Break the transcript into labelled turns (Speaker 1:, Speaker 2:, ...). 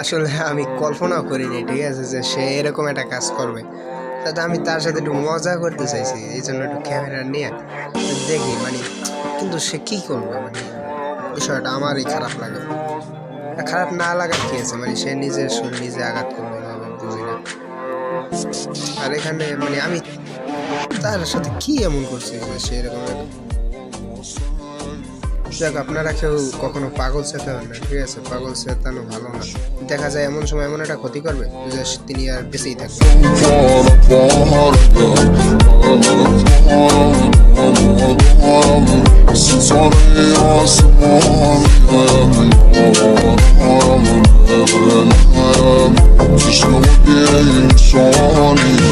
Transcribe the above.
Speaker 1: আসলে আমি কল্পনাও করিনি, ঠিক আছে, যে সে এরকম একটা কাজ করবে। তাতে আমি তার সাথে একটু মজা করতে চাইছি, এই জন্য একটু ক্যামেরা নিয়ে দেখি মানে, কিন্তু সে কি করবে মানে, বিষয়টা আমারই খারাপ লাগে। খারাপ না লাগার কি আছে, মানে সে নিজের শরীর নিজে আঘাত করবে, ভাবে বুঝি না। আর এখানে মানে আমি তার সাথে কি এমন করছি যে সে এরকম দেখ, আপনারা কেউ কখনো পাগল চেতাবেন না, ঠিক আছে? পাগল চেতানো ভালো না। দেখা যায় এমন সময় এমন একটা ক্ষতি করবে যে তিনি আর বেঁচেই থাকবেন।
Speaker 2: Just know what getting on